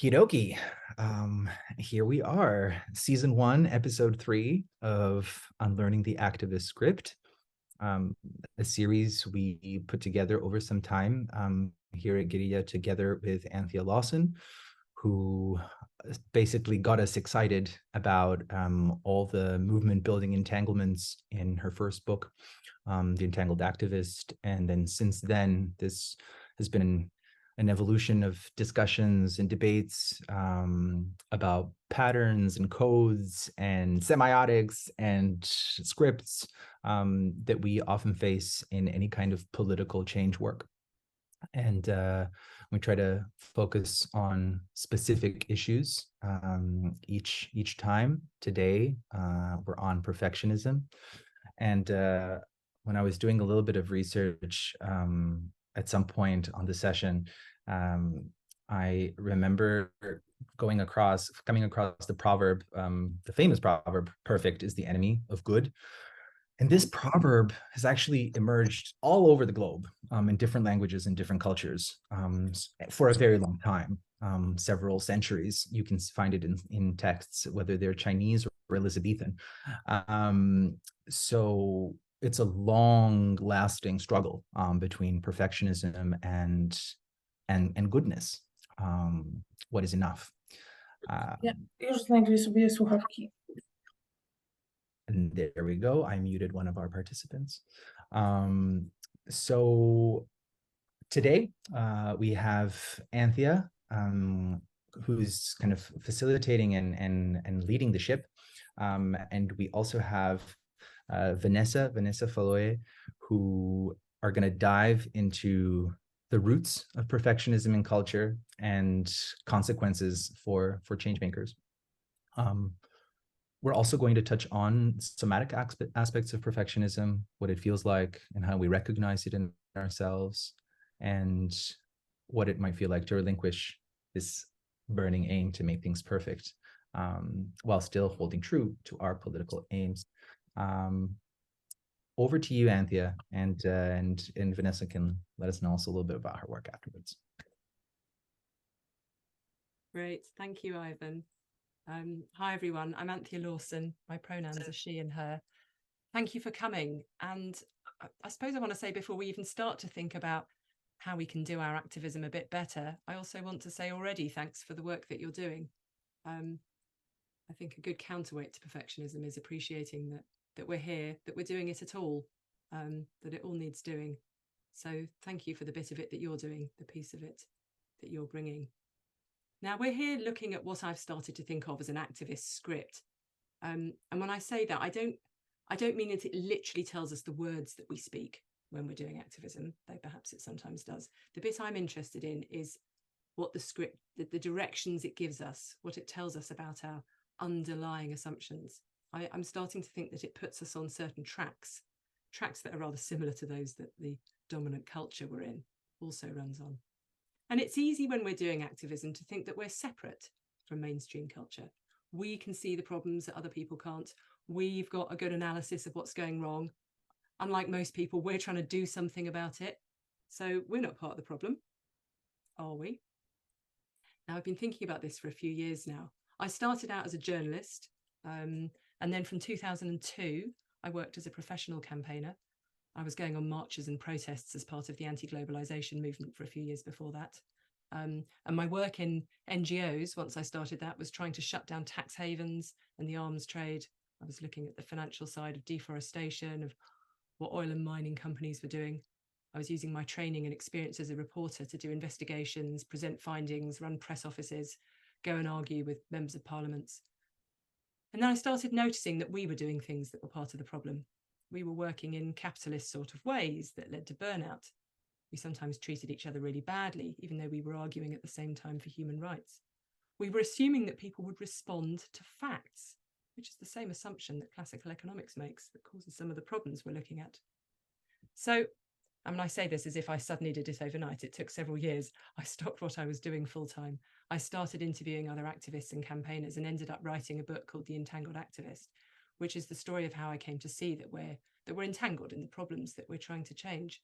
Okie dokie. Here we are, season 1, episode 3 of Unlearning the Activist script, a series we put together over some time here at Guerrilla together with Anthea Lawson, who basically got us excited about all the movement building entanglements in her first book, The Entangled Activist. And then since then, this has been an evolution of discussions and debates about patterns and codes and semiotics and scripts that we often face in any kind of political change work. And we try to focus on specific issues each time. Today, we're on perfectionism. And when I was doing a little bit of research at some point on the session, I remember coming across the proverb, the famous proverb, "Perfect is the enemy of good." And this proverb has actually emerged all over the globe in different languages and different cultures for a very long time, several centuries. You can find it in texts, whether they're Chinese or Elizabethan. So it's a long-lasting struggle between perfectionism and goodness. What is enough? Już znajduję sobie słuchawki. And there we go. I muted one of our participants. So today we have Anthea, who's kind of facilitating and leading the ship. And we also have Vanessa Faloye, who are going to dive into the roots of perfectionism in culture and consequences for change makers. We're also going to touch on somatic aspects of perfectionism, what it feels like and how we recognize it in ourselves, and what it might feel like to relinquish this burning aim to make things perfect while still holding true to our political aims. Over to you, Anthea, and Vanessa can let us know also a little bit about her work afterwards. Great, thank you, Ivan. Hi, everyone. I'm Anthea Lawson. My pronouns are she and her. Thank you for coming. And I suppose I want to say, before we even start to think about how we can do our activism a bit better, I also want to say already thanks for the work that you're doing. I think a good counterweight to perfectionism is appreciating that we're here, that we're doing it at all, that it all needs doing. So thank you for the bit of it that you're doing, the piece of it that you're bringing. Now, we're here looking at what I've started to think of as an activist script. And when I say that, I don't mean that it literally tells us the words that we speak when we're doing activism, though perhaps it sometimes does. The bit I'm interested in is what the script, the directions it gives us, what it tells us about our underlying assumptions. I'm starting to think that it puts us on certain tracks that are rather similar to those that the dominant culture we're in also runs on. And it's easy when we're doing activism to think that we're separate from mainstream culture. We can see the problems that other people can't. We've got a good analysis of what's going wrong. Unlike most people, we're trying to do something about it. So we're not part of the problem, are we? Now, I've been thinking about this for a few years now. I started out as a journalist, and then from 2002, I worked as a professional campaigner. I was going on marches and protests as part of the anti-globalization movement for a few years before that. And my work in NGOs, once I started that, was trying to shut down tax havens and the arms trade. I was looking at the financial side of deforestation, of what oil and mining companies were doing. I was using my training and experience as a reporter to do investigations, present findings, run press offices, go and argue with members of parliaments. And then I started noticing that we were doing things that were part of the problem. We were working in capitalist sort of ways that led to burnout. We sometimes treated each other really badly, even though we were arguing at the same time for human rights. We were assuming that people would respond to facts, which is the same assumption that classical economics makes that causes some of the problems we're looking at. So, I say this as if I suddenly did it overnight. It took several years. I stopped what I was doing full time. I started interviewing other activists and campaigners and ended up writing a book called The Entangled Activist, which is the story of how I came to see that we're entangled in the problems that we're trying to change.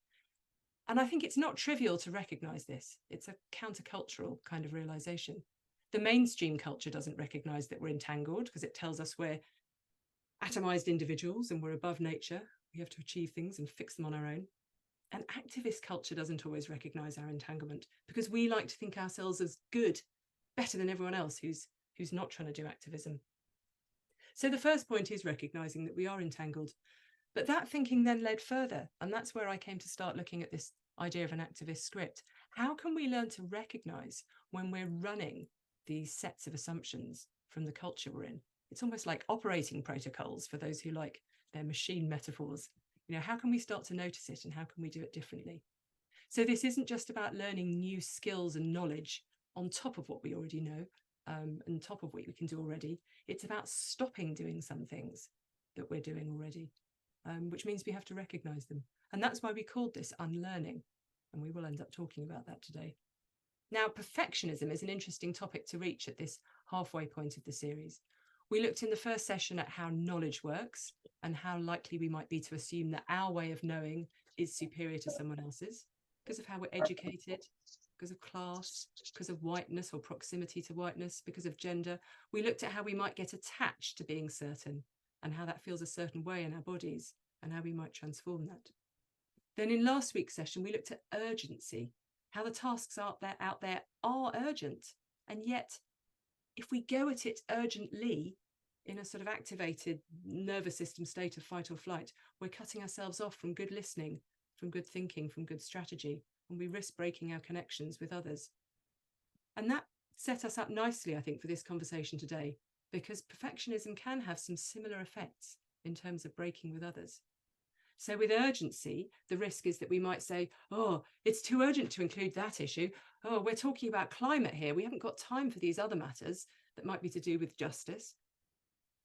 And I think it's not trivial to recognize this. It's a countercultural kind of realization. The mainstream culture doesn't recognize that we're entangled because it tells us we're atomized individuals and we're above nature. We have to achieve things and fix them on our own. And activist culture doesn't always recognize our entanglement because we like to think ourselves as good, better than everyone else who's not trying to do activism. So the first point is recognizing that we are entangled. But that thinking then led further. And that's where I came to start looking at this idea of an activist script. How can we learn to recognize when we're running these sets of assumptions from the culture we're in? It's almost like operating protocols for those who like their machine metaphors. You know, how can we start to notice it and how can we do it differently? So this isn't just about learning new skills and knowledge on top of what we already know, and top of what we can do already. It's about stopping doing some things that we're doing already, which means we have to recognize them. And that's why we called this Unlearning. And we will end up talking about that today. Now, perfectionism is an interesting topic to reach at this halfway point of the series. We looked in the first session at how knowledge works and how likely we might be to assume that our way of knowing is superior to someone else's because of how we're educated, because of class, because of whiteness or proximity to whiteness, because of gender. We looked at how we might get attached to being certain and how that feels a certain way in our bodies and how we might transform that. Then in last week's session, we looked at urgency, how the tasks out there are urgent. And yet, if we go at it urgently in a sort of activated nervous system state of fight or flight, we're cutting ourselves off from good listening, from good thinking, from good strategy, and we risk breaking our connections with others. And that set us up nicely, I think, for this conversation today, because perfectionism can have some similar effects in terms of breaking with others. So with urgency, the risk is that we might say, oh, it's too urgent to include that issue. Oh, we're talking about climate here. We haven't got time for these other matters that might be to do with justice.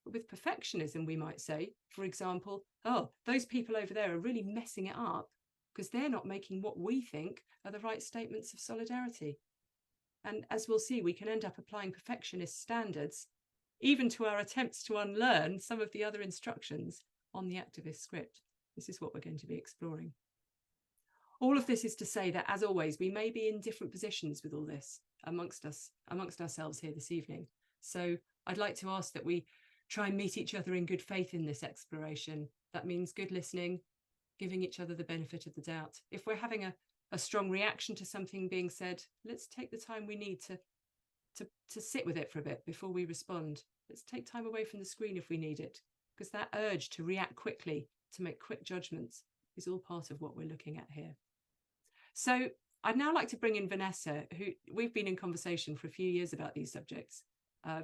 But with perfectionism, we might say, for example, oh, those people over there are really messing it up because they're not making what we think are the right statements of solidarity. And as we'll see, we can end up applying perfectionist standards even to our attempts to unlearn some of the other instructions on the activist script. This is what we're going to be exploring. All of this is to say that, as always, we may be in different positions with all this amongst ourselves here this evening. So I'd like to ask that we try and meet each other in good faith in this exploration. That means good listening, giving each other the benefit of the doubt. If we're having a strong reaction to something being said, let's take the time we need to sit with it for a bit before we respond. Let's take time away from the screen if we need it, because that urge to react quickly, to make quick judgments, is all part of what we're looking at here. So I'd now like to bring in Vanessa, who we've been in conversation for a few years about these subjects.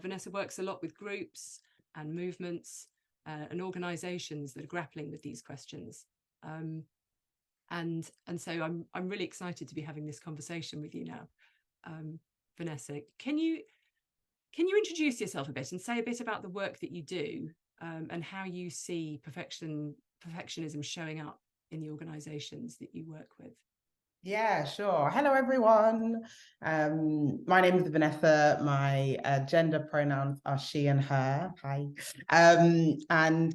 Vanessa works a lot with groups and movements and organizations that are grappling with these questions. And so I'm really excited to be having this conversation with you now. Vanessa, can you introduce yourself a bit and say a bit about the work that you do and how you see perfectionism showing up in the organizations that you work with? Yeah, sure. Hello, everyone. My name is Vanessa. My gender pronouns are she and her. Hi. And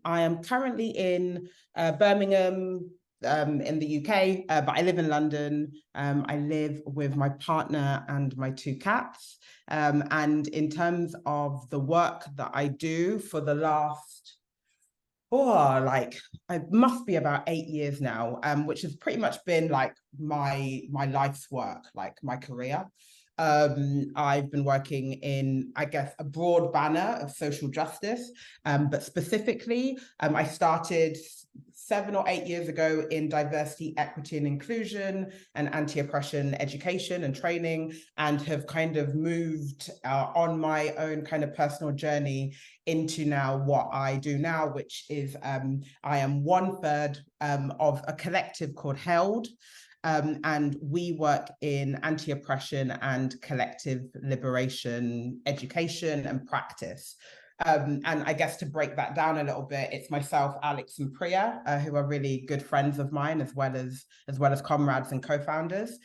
I am currently in Birmingham, in the UK, but I live in London. I live with my partner and my 2 cats. And in terms of the work that I do for the last like it must be about 8 years now, which has pretty much been like my life's work, like my career. I've been working in, I guess, a broad banner of social justice, but specifically, I started 7 or 8 years ago in diversity, equity, and inclusion and anti-oppression education and training, and have kind of moved on my own kind of personal journey into now what I do now, which is I am 1/3 of a collective called Held. And we work in anti-oppression and collective liberation education and practice. And I guess to break that down a little bit, it's myself, Alex, and Priya, who are really good friends of mine, as well as comrades and co-founders.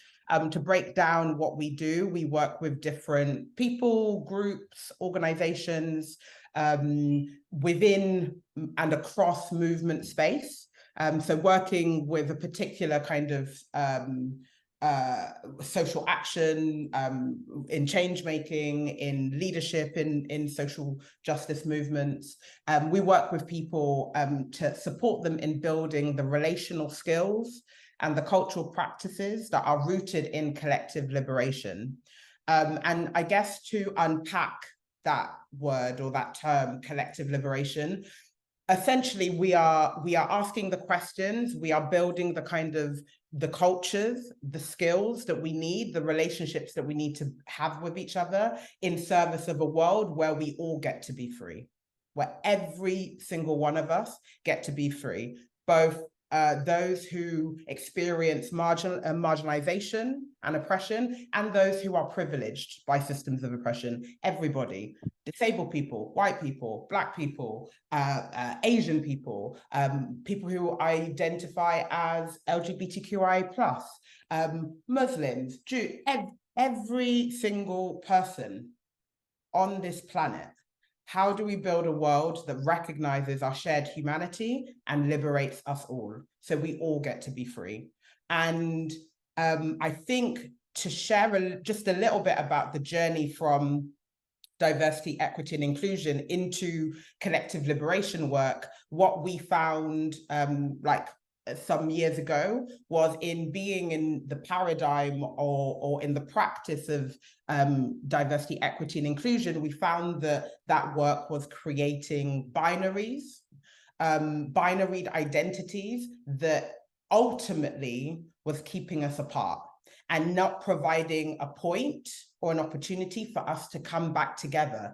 To break down what we do, we work with different people, groups, organizations within and across movement space. So working with a particular kind of social action, in change making, in leadership, in social justice movements. We work with people to support them in building the relational skills and the cultural practices that are rooted in collective liberation. And I guess to unpack that word or that term, collective liberation, essentially we are asking the questions, we are building the kind of the cultures, the skills that we need, the relationships that we need to have with each other in service of a world where we all get to be free, where every single one of us get to be free, both those who experience marginalization and oppression, and those who are privileged by systems of oppression. Everybody, disabled people, white people, Black people, Asian people, people who identify as LGBTQI+, Muslims, Jews, every single person on this planet. How do we build a world that recognizes our shared humanity and liberates us all, so we all get to be free? And I think to share just a little bit about the journey from diversity, equity, and inclusion into collective liberation work, what we found like some years ago was in being in the paradigm or in the practice of diversity, equity, and inclusion, we found that that work was creating binaries, binaried identities that ultimately was keeping us apart and not providing a point or an opportunity for us to come back together.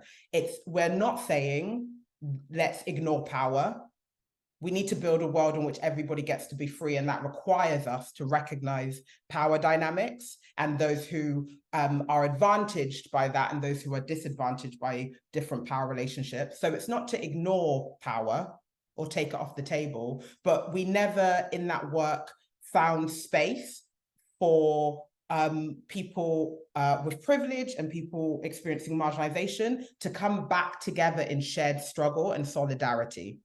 We're not saying, let's ignore power. We need to build a world in which everybody gets to be free, and that requires us to recognize power dynamics and those who are advantaged by that and those who are disadvantaged by different power relationships. So it's not to ignore power or take it off the table, but we never in that work found space for people with privilege and people experiencing marginalization to come back together in shared struggle and solidarity.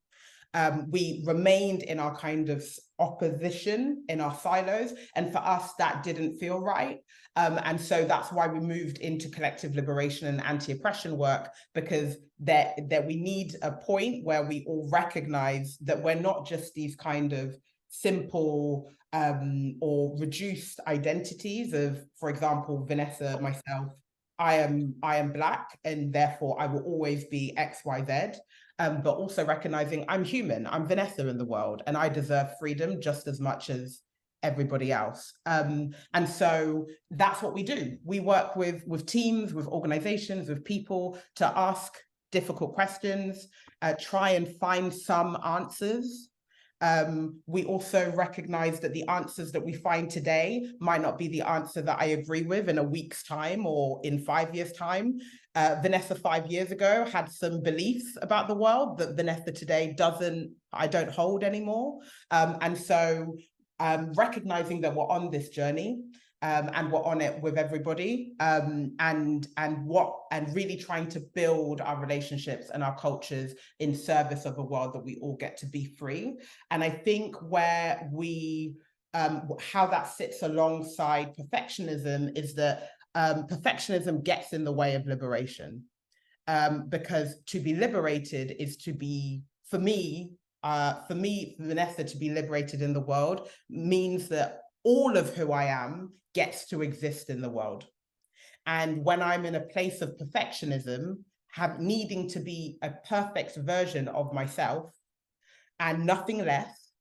We remained in our kind of opposition, in our silos, and for us that didn't feel right. And so that's why we moved into collective liberation and anti-oppression work, because that we need a point where we all recognize that we're not just these kind of simple or reduced identities of, for example, Vanessa, myself, I am Black, and therefore I will always be X, Y, Z. But also recognizing I'm human, I'm Vanessa in the world, and I deserve freedom just as much as everybody else. And so that's what we do. We work with teams, with organizations, with people to ask difficult questions, try and find some answers. We also recognize that the answers that we find today might not be the answer that I agree with in a week's time or in 5 years' time. Vanessa 5 years ago had some beliefs about the world that Vanessa today I don't hold anymore. And so recognizing that we're on this journey and we're on it with everybody, and really trying to build our relationships and our cultures in service of a world that we all get to be free. And I think where how that sits alongside perfectionism is that perfectionism gets in the way of liberation, because to be liberated is to be, for me, Vanessa, to be liberated in the world means that all of who I am gets to exist in the world. And when I'm in a place of perfectionism, needing to be a perfect version of myself and nothing less,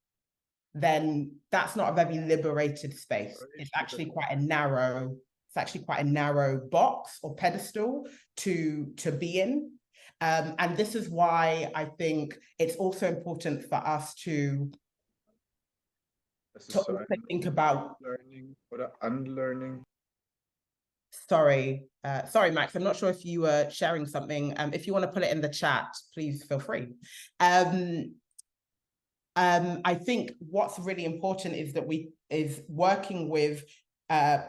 then that's not a very liberated space. It's actually quite a narrow box or pedestal to be in. And this is why I think it's also important for us to also think about learning or the unlearning. Sorry, Max, I'm not sure if you were sharing something. If you want to put it in the chat, please feel free. I think what's really important is that is working with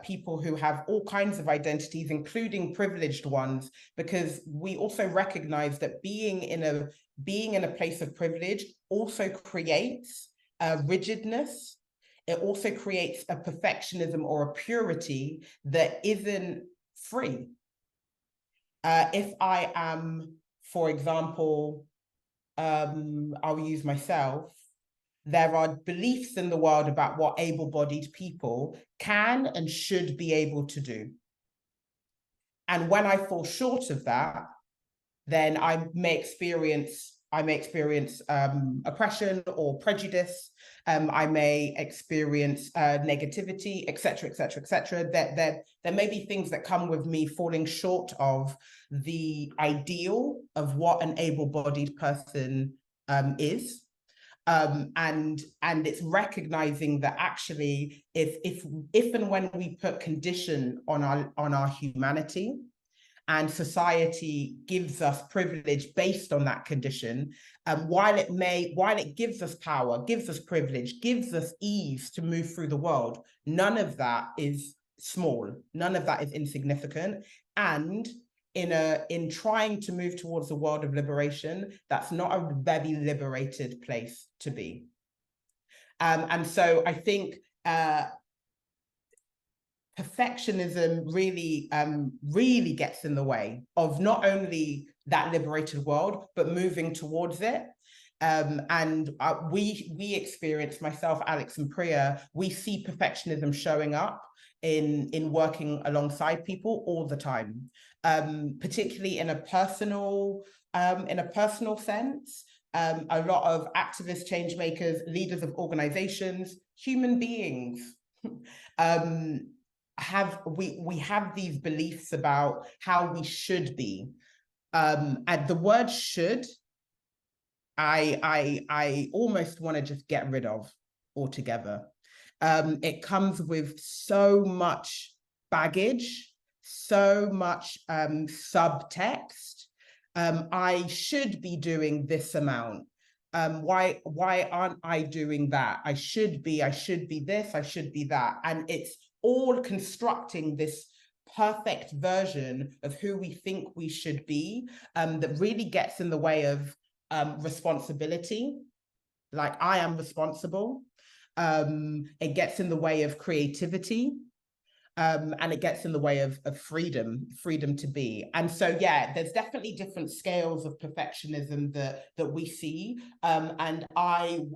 people who have all kinds of identities, including privileged ones, because we also recognize that being in a place of privilege also creates rigidness it also creates a perfectionism or a purity that isn't free. If I am, for example, I'll use myself, there are beliefs in the world about what able-bodied people can and should be able to do. And when I fall short of that, then I may experience oppression or prejudice. I may experience negativity, etc., etc., etc. There may be things that come with me falling short of the ideal of what an able-bodied person is. And it's recognizing that actually, if and when we put condition on our humanity, and society gives us privilege based on that condition, while it gives us power, gives us privilege, gives us ease to move through the world, none of that is small, none of that is insignificant. And in trying to move towards the world of liberation, that's not a very liberated place to be. And so I think perfectionism really gets in the way of not only that liberated world, but moving towards it. And we experience, myself, Alex, and Priya, we see perfectionism showing up in working alongside people all the time, particularly in a personal sense. A lot of activists, change makers, leaders of organizations, human beings, we have these beliefs about how we should be. And the word should, I almost want to just get rid of altogether. It comes with so much baggage, so much subtext. I should be doing this amount. Why aren't I doing that? I should be this, I should be that. And it's all constructing this perfect version of who we think we should be, that really gets in the way of responsibility. Like, I am responsible. It gets in the way of creativity. And it gets in the way of freedom to be. And so, yeah, there's definitely different scales of perfectionism that we see. And I,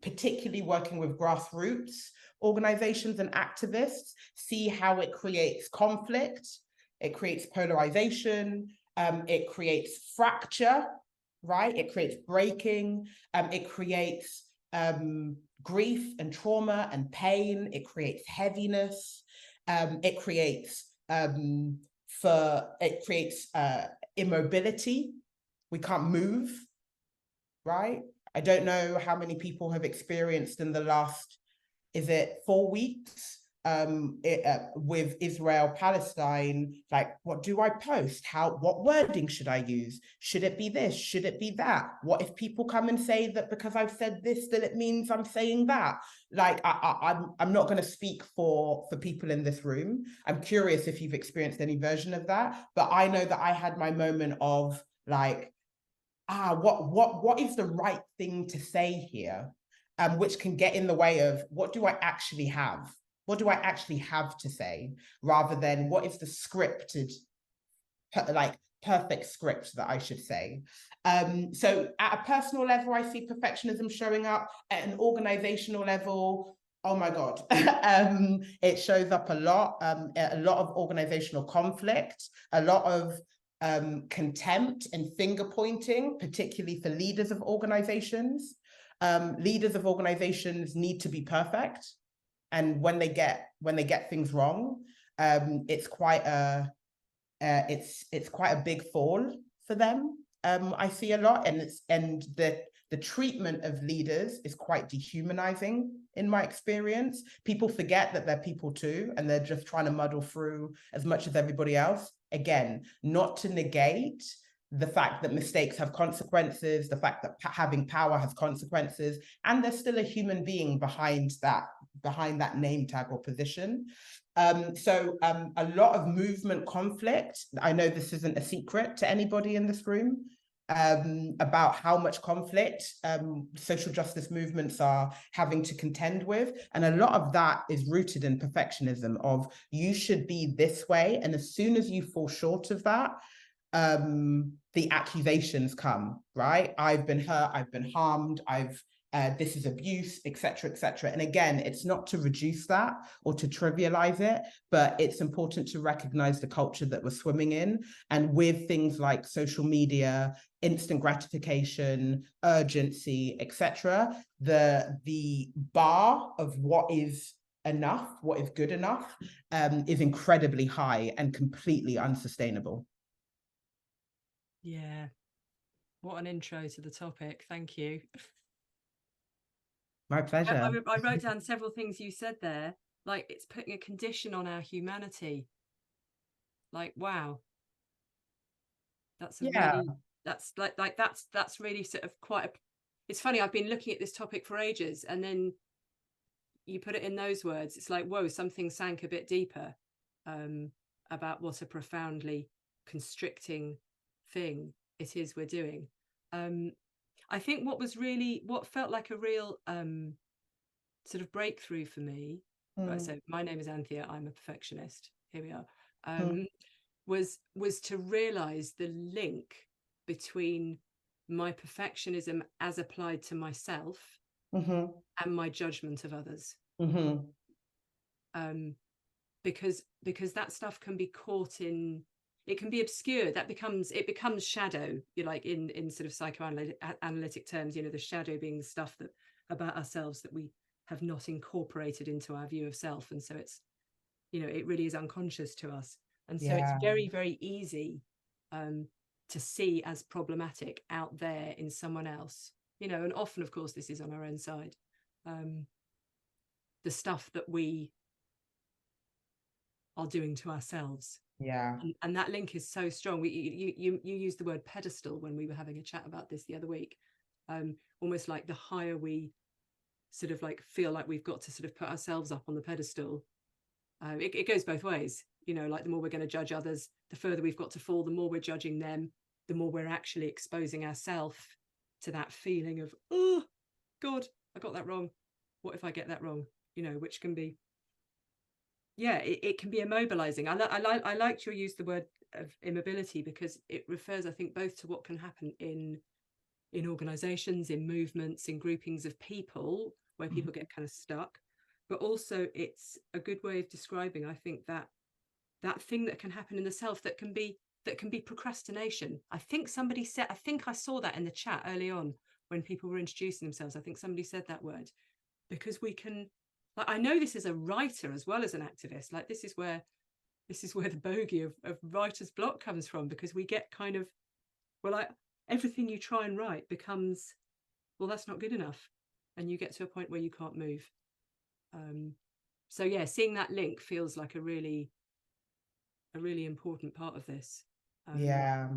particularly working with grassroots organizations and activists, see how it creates conflict, it creates polarization, it creates fracture, right? It creates breaking, it creates grief and trauma and pain, it creates heaviness. It creates immobility. We can't move, right? I don't know how many people have experienced in the last, is it 4 weeks, with Israel, Palestine, like, what do I post? What wording should I use? Should it be this? Should it be that? What if people come and say that because I've said this, that it means I'm saying that? Like, I'm not going to speak for people in this room. I'm curious if you've experienced any version of that, but I know that I had my moment of like, what is the right thing to say here? Which can get in the way of, what do I actually have? What do I actually have to say? Rather than, what is the scripted, like, perfect script that I should say? So at a personal level, I see perfectionism showing up. At an organizational level, oh my God, it shows up a lot of organizational conflict, a lot of contempt and finger pointing, particularly for leaders of organizations. Leaders of organizations need to be perfect, and when they get things wrong, it's quite a big fall for them. I see a lot, and the treatment of leaders is quite dehumanizing in my experience. People forget that they're people too, and they're just trying to muddle through as much as everybody else. Again, not to negate the fact that mistakes have consequences, the fact that having power has consequences, and there's still a human being behind that name tag or position. So a lot of movement conflict. I know this isn't a secret to anybody in this room. about how much conflict social justice movements are having to contend with. And a lot of that is rooted in perfectionism of you should be this way. And as soon as you fall short of that, the accusations come, right? I've been hurt, I've been harmed, this is abuse, etc., etc. And again, it's not to reduce that or to trivialize it, but it's important to recognize the culture that we're swimming in. And with things like social media, instant gratification, urgency, etc., the bar of what is enough, what is good enough, is incredibly high and completely unsustainable. Yeah, what an intro to the topic. Thank you. My pleasure. I wrote down several things you said there, like it's putting a condition on our humanity. Like, wow, that's a really, that's that's really sort of quite a, it's funny, I've been looking at this topic for ages, and then you put it in those words, it's like, whoa, something sank a bit deeper about what a profoundly constricting thing it is we're doing. I think what felt like a real sort of breakthrough for me, right, so my name is Anthea, I'm a perfectionist, here we are, was to realize the link between my perfectionism as applied to myself and my judgment of others. Because that stuff can be caught in, it can be obscured, it becomes shadow, you like in sort of psychoanalytic terms, you know, the shadow being the stuff that about ourselves that we have not incorporated into our view of self, and so it's, you know, it really is unconscious to us, and so it's very, very easy to see as problematic out there in someone else, you know, and often of course this is on our own side, the stuff that we are doing to ourselves. And that link is so strong. You used the word pedestal when we were having a chat about this the other week, almost like the higher we sort of like feel like we've got to sort of put ourselves up on the pedestal, it goes both ways, you know, like the more we're going to judge others, the further we've got to fall, the more we're judging them, the more we're actually exposing ourselves to that feeling of, oh God, I got that wrong, what if I get that wrong, you know, which can be, yeah, it can be immobilizing. I liked your use the word of immobility, because it refers, I think, both to what can happen in organizations, in movements, in groupings of people where people get kind of stuck, but also it's a good way of describing, I think, that thing that can happen in the self that can be procrastination. I think somebody said, I think I saw that in the chat early on when people were introducing themselves. I think somebody said that word, because we can, like, I know this is a writer as well as an activist, like this is where the bogey of writer's block comes from, because we get kind of, well, like everything you try and write becomes, well, that's not good enough, and you get to a point where you can't move. So yeah, seeing that link feels like a really important part of this. Yeah,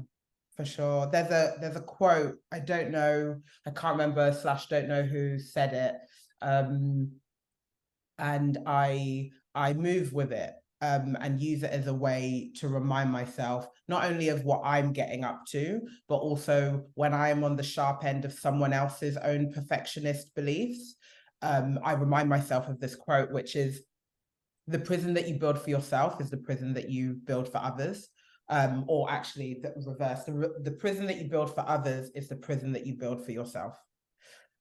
for sure. There's a quote, I don't know, I can't remember / don't know who said it, and I move with it, and use it as a way to remind myself not only of what I'm getting up to, but also when I'm on the sharp end of someone else's own perfectionist beliefs. I remind myself of this quote, which is, the prison that you build for yourself is the prison that you build for others. Or actually the reverse, the prison that you build for others is the prison that you build for yourself.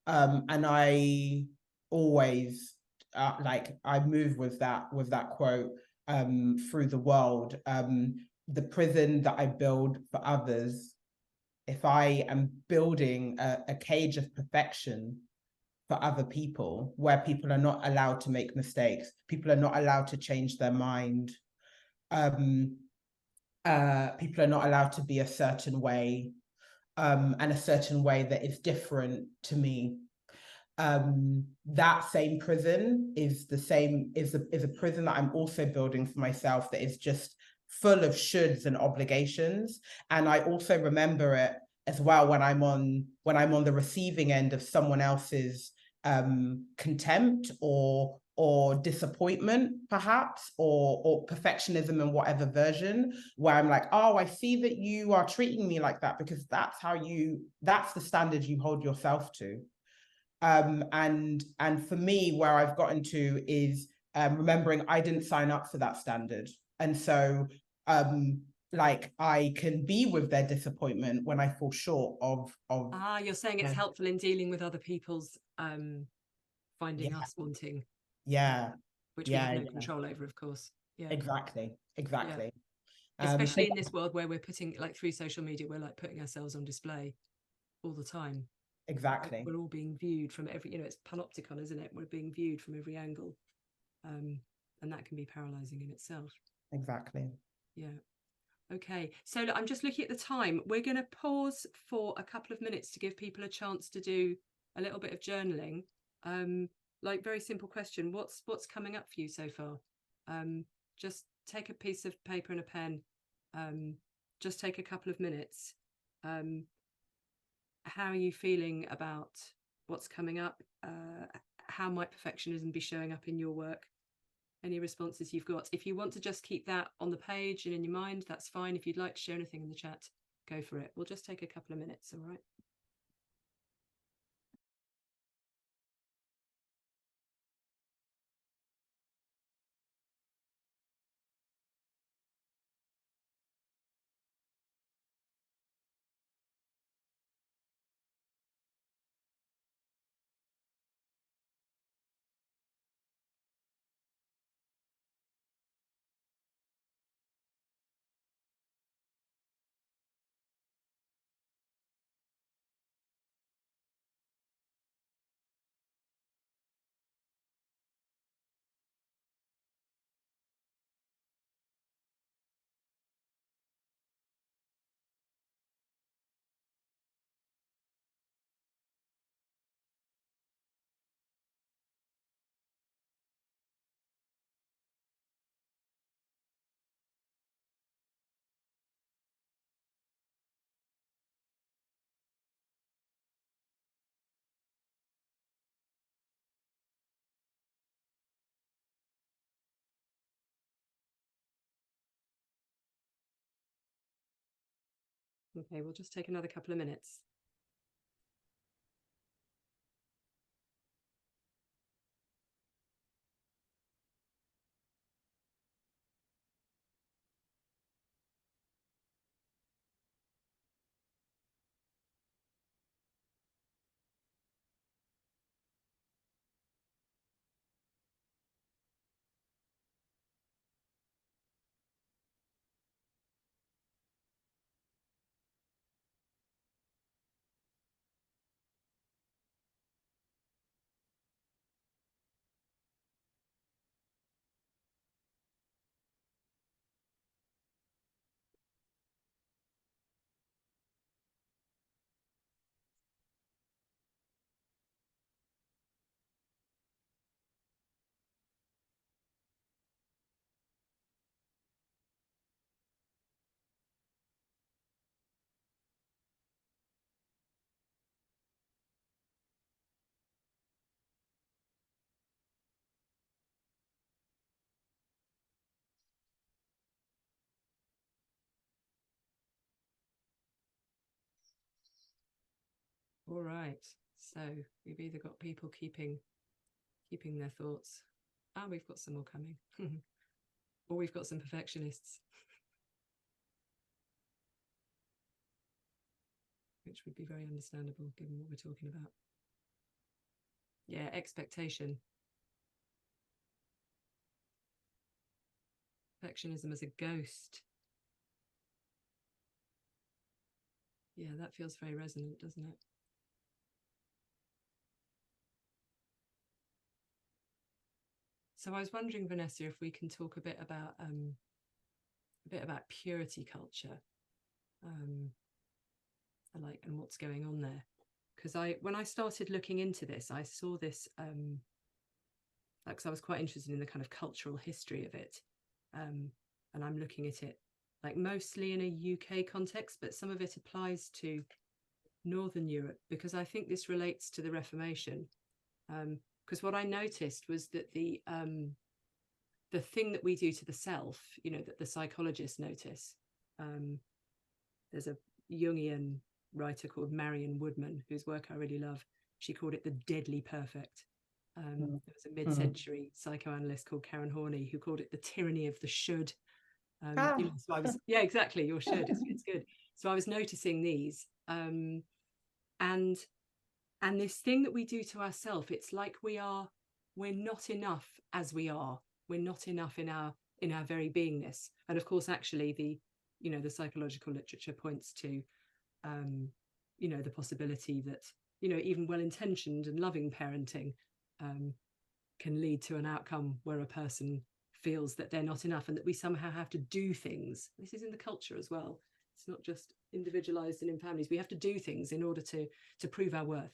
And I always I move with that quote through the world. The prison that I build for others, if I am building a cage of perfection for other people, where people are not allowed to make mistakes, people are not allowed to change their mind, people are not allowed to be a certain way, and a certain way that is different to me. That same prison is a prison that I'm also building for myself, that is just full of shoulds and obligations. And I also remember it as well when I'm on the receiving end of someone else's contempt or or disappointment, perhaps, or perfectionism in whatever version, where I'm like, oh, I see that you are treating me like that because that's the standard you hold yourself to. And for me, where I've gotten to is remembering I didn't sign up for that standard. And so like I can be with their disappointment when I fall short of you're saying it's helpful in dealing with other people's finding us wanting which we have no control over, of course. Exactly. Especially in this world where we're putting, like, through social media, we're like putting ourselves on display all the time. Exactly. We're all being viewed from every, it's panopticon, isn't it? We're being viewed from every angle, and that can be paralyzing in itself. Exactly. Okay, so look, I'm just looking at the time. We're going to pause for a couple of minutes to give people a chance to do a little bit of journaling. Like, very simple question: what's coming up for you so far? Just take a piece of paper and a pen. Just take a couple of minutes. How are you feeling about what's coming up? How might perfectionism be showing up in your work? Any responses you've got. If you want to just keep that on the page and in your mind, that's fine. If you'd like to share anything in the chat, go for it. We'll just take a couple of minutes, all right? Okay, we'll just take another couple of minutes. All right, so we've either got people keeping their thoughts. We've got some more coming. Or we've got some perfectionists, which would be very understandable given what we're talking about. Yeah, expectation. Perfectionism as a ghost. Yeah, that feels very resonant, doesn't it? So I was wondering, Vanessa, if we can talk a bit about purity culture, and what's going on there. Because when I started looking into this, I saw this, because I was quite interested in the kind of cultural history of it, and I'm looking at it like mostly in a UK context, but some of it applies to Northern Europe, because I think this relates to the Reformation. Because what I noticed was that the thing that we do to the self, you know, that the psychologists notice, there's a Jungian writer called Marion Woodman, whose work I really love. She called it the deadly perfect. There was a mid-century psychoanalyst called Karen Horney who called it the tyranny of the should. You know, so I was, yeah, exactly, your should, it's good. So I was noticing these, and this thing that we do to ourselves, it's like we're not enough as we are. We're not enough in our very beingness. And of course, actually, the psychological literature points to, you know, the possibility that, you know, even well-intentioned and loving parenting can lead to an outcome where a person feels that they're not enough and that we somehow have to do things. This is in the culture as well. It's not just individualized and in families. We have to do things in order to prove our worth.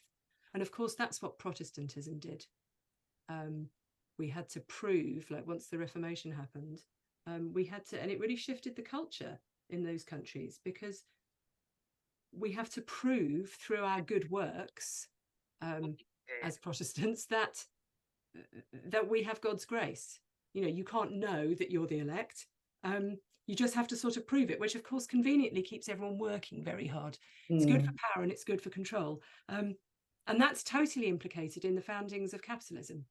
And of course, that's what Protestantism did. We had to prove, like once the Reformation happened, we had to, and it really shifted the culture in those countries, because we have to prove through our good works as Protestants that we have God's grace. You know, you can't know that you're the elect. You just have to sort of prove it, which of course conveniently keeps everyone working very hard. It's good for power and it's good for control. And that's totally implicated in the foundings of capitalism.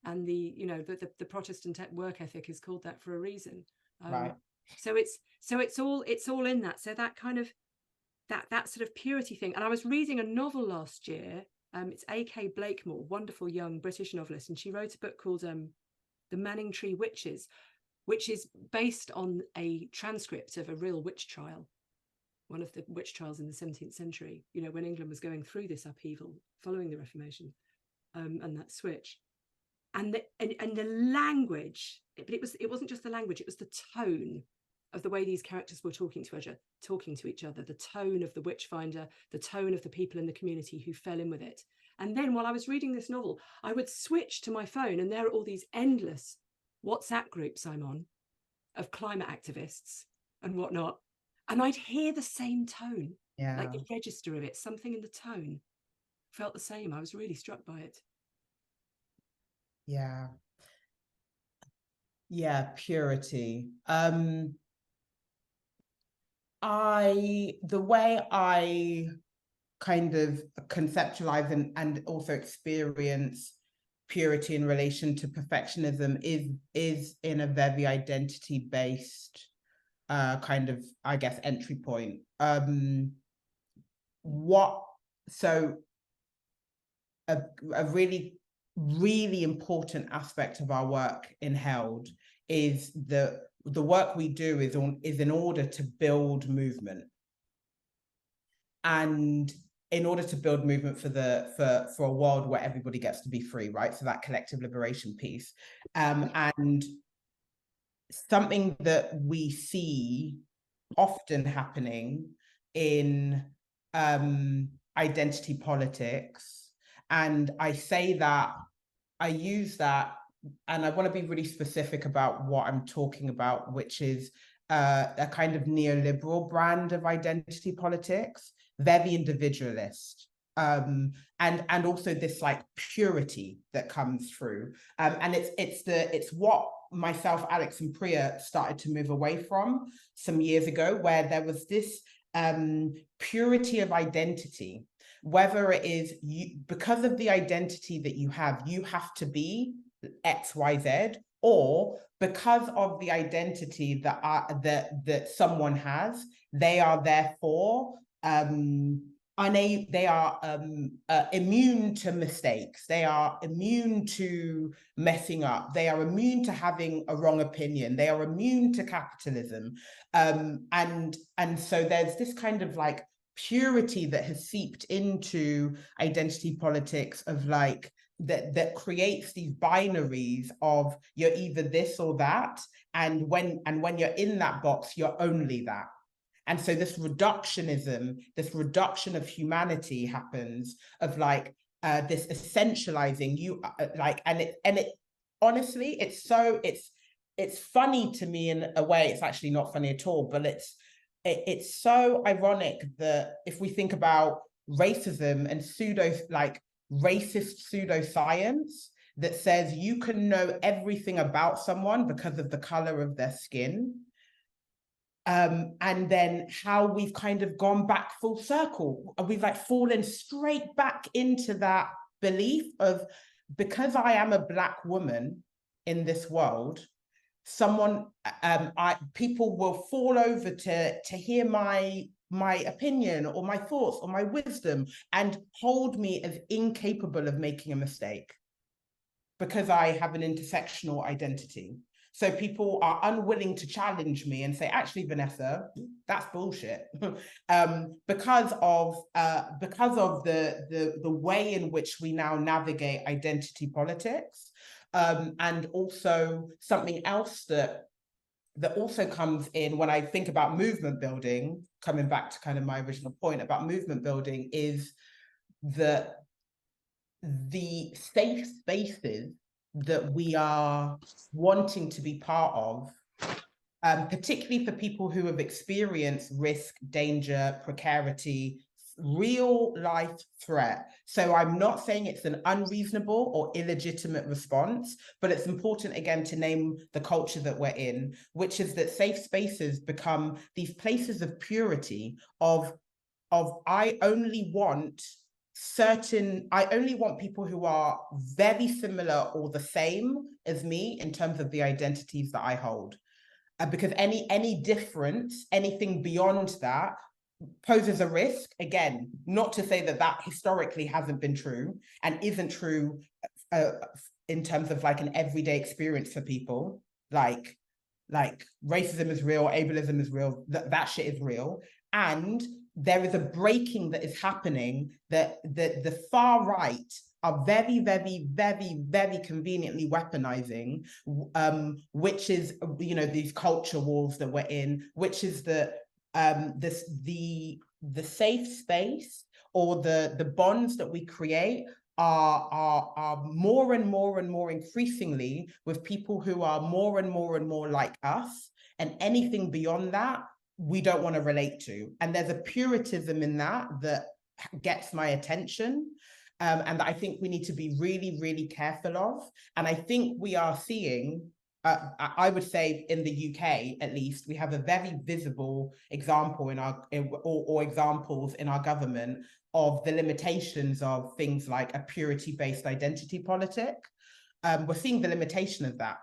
And the Protestant work ethic is called that for a reason. Right. So it's all in that. So that kind of that sort of purity thing. And I was reading a novel last year. It's A.K. Blakemore, wonderful young British novelist, and she wrote a book called The Manningtree Witches, which is based on a transcript of a real witch trial, one of the witch trials in the 17th century, you know, when England was going through this upheaval following the Reformation, and that switch. And the language, but it wasn't just the language, it was the tone of the way these characters were talking to each other, the tone of the witchfinder, the tone of the people in the community who fell in with it. And then while I was reading this novel, I would switch to my phone and there are all these endless WhatsApp groups I'm on of climate activists and whatnot. And I'd hear the same tone, like the register of it, something in the tone felt the same. I was really struck by it. Yeah, purity. The way I kind of conceptualize and also experience purity in relation to perfectionism is in a very identity-based kind of, I guess, entry point. A really important aspect of our work in Held is the work we do is in order to build movement, and in order to build movement for a world where everybody gets to be free, right? So that collective liberation piece, and something that we see often happening in identity politics. And I use that, and I want to be really specific about what I'm talking about, which is a kind of neoliberal brand of identity politics, very individualist, and also this like purity that comes through, and it's what myself, Alex, and Priya started to move away from some years ago, where there was this purity of identity. Whether it is because of the identity that you have to be X, Y, Z, or because of the identity that someone has, they are therefore immune to mistakes. They are immune to messing up. They are immune to having a wrong opinion. They are immune to capitalism. And so there's this kind of like purity that has seeped into identity politics of like that creates these binaries of you're either this or that, and when you're in that box, you're only that. And so this reductionism, this reduction of humanity happens, of like this essentializing you, like, and it honestly, it's funny to me in a way. It's actually not funny at all, but it's so ironic that if we think about racism and racist pseudoscience that says you can know everything about someone because of the color of their skin. And then how we've kind of gone back full circle. We've like fallen straight back into that belief of, because I am a Black woman in this world, people will fall over to hear my opinion or my thoughts or my wisdom and hold me as incapable of making a mistake because I have an intersectional identity. So people are unwilling to challenge me and say, actually, Vanessa, that's bullshit, because of the way in which we now navigate identity politics, and also something else that also comes in when I think about movement building. Coming back to kind of my original point about movement building, is that the safe spaces that we are wanting to be part of, particularly for people who have experienced risk, danger, precarity, real life threat. So I'm not saying it's an unreasonable or illegitimate response, but it's important again to name the culture that we're in, which is that safe spaces become these places of purity, of I only want people who are very similar or the same as me in terms of the identities that I hold. Because any difference, anything beyond that, poses a risk. Again, not to say that that historically hasn't been true and isn't true in terms of like an everyday experience for people. Like racism is real, ableism is real, that shit is real. And there is a breaking that is happening that the far right are very, very, very, very conveniently weaponizing, which is, you know, these culture wars that we're in, which is the safe space or the bonds that we create are more and more and more increasingly with people who are more and more like us, and anything beyond that we don't want to relate to. And there's a puritanism in that gets my attention, and that I think we need to be really, really careful of. And I think we are seeing, I would say in the UK, at least, we have a very visible example or examples in our government of the limitations of things like a purity-based identity politic. We're seeing the limitation of that.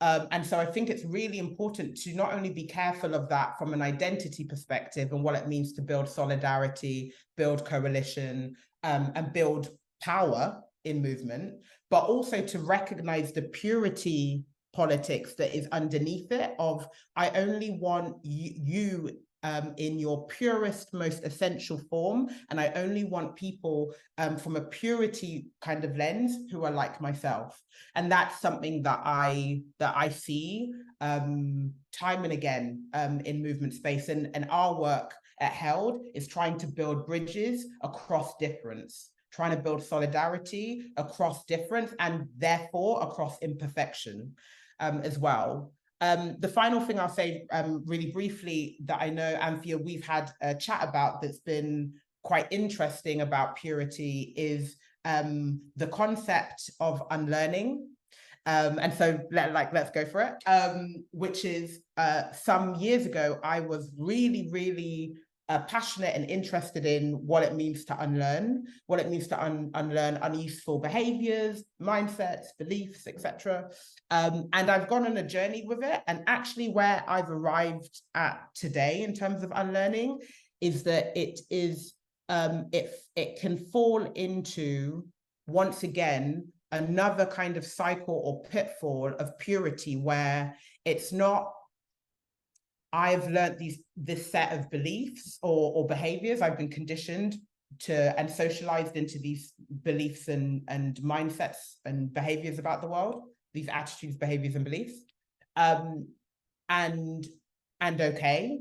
And so I think it's really important to not only be careful of that from an identity perspective and what it means to build solidarity, build coalition, and build power in movement, but also to recognize the purity politics that is underneath it of, I only want you in your purest, most essential form, and I only want people from a purity kind of lens who are like myself. And that's something that I see time and again in movement space, and our work at Held is trying to build bridges across difference, trying to build solidarity across difference, and therefore across imperfection as well. The final thing I'll say really briefly that I know, Anthea, we've had a chat about that's been quite interesting about purity is the concept of unlearning. And so let's go for it, which is some years ago, I was really, really passionate and interested in what it means to unlearn, what it means to unlearn unuseful behaviors, mindsets, beliefs, etc. And I've gone on a journey with it. And actually where I've arrived at today in terms of unlearning is that it can fall into, once again, another kind of cycle or pitfall of purity, where it's not, I've learned this set of beliefs or behaviors. I've been conditioned to and socialized into these beliefs and mindsets and behaviors about the world, these attitudes, behaviors, and beliefs. And okay,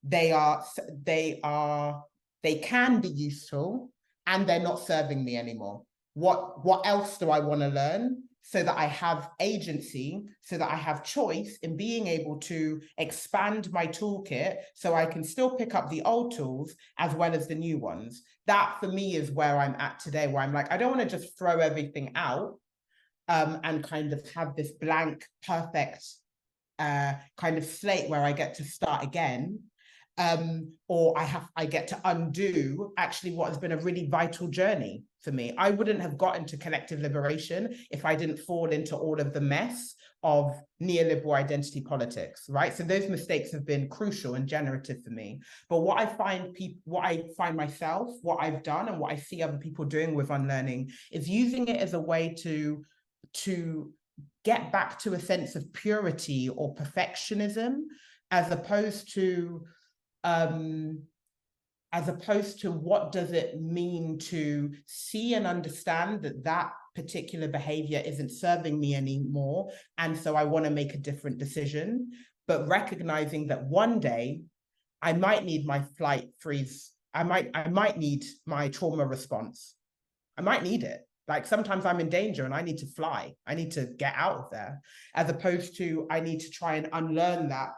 they can be useful, and they're not serving me anymore. What else do I want to learn so that I have agency, so that I have choice in being able to expand my toolkit so I can still pick up the old tools as well as the new ones. That for me is where I'm at today, where I'm like, I don't want to just throw everything out and kind of have this blank, perfect kind of slate where I get to start again. Or I get to undo actually what has been a really vital journey for me. I wouldn't have gotten to collective liberation if I didn't fall into all of the mess of neoliberal identity politics, right? So those mistakes have been crucial and generative for me. But what I find myself, what I've done and what I see other people doing with Unlearning is using it as a way to get back to a sense of purity or perfectionism, as opposed to what does it mean to see and understand that that particular behavior isn't serving me anymore, and so I want to make a different decision, but recognizing that one day I might need my flight freeze, I might need my trauma response, I might need it. Like sometimes I'm in danger and I need to fly. I need to get out of there, as opposed to I need to try and unlearn that